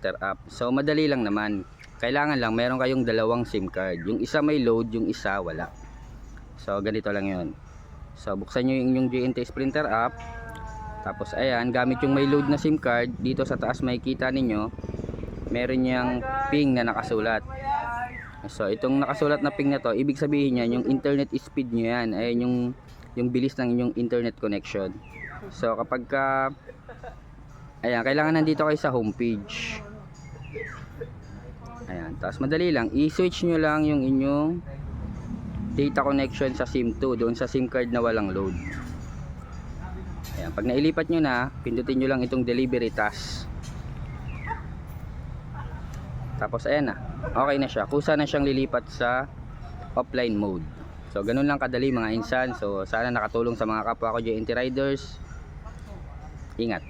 Sprinter app. So madali lang naman. Kailangan lang meron kayong dalawang SIM card. Yung isa may load, yung isa wala. So ganito lang 'yon. So buksan niyo yung inyong JNT Sprinter app. Tapos ayan, gamit yung may load na SIM card, dito sa taas makikita ninyo, meron yang ping na nakasulat. So itong nakasulat na ping na to, ibig sabihin niyan yung internet speed nyo yan. Ayan yung bilis ng inyong internet connection. So kapag ka ayan, kailangan nandito kayo sa homepage. Ayan, tapos madali lang, i-switch nyo lang yung inyong data connection sa SIM2 doon sa SIM card na walang load. Ayan, pag nailipat nyo na, pindutin nyo lang itong delivery task. Tapos ayan na, okay na siya, kusa na siyang lilipat sa offline mode. So ganun lang kadali mga insan. So sana nakatulong sa mga kapwa ko JNT riders. Ingat.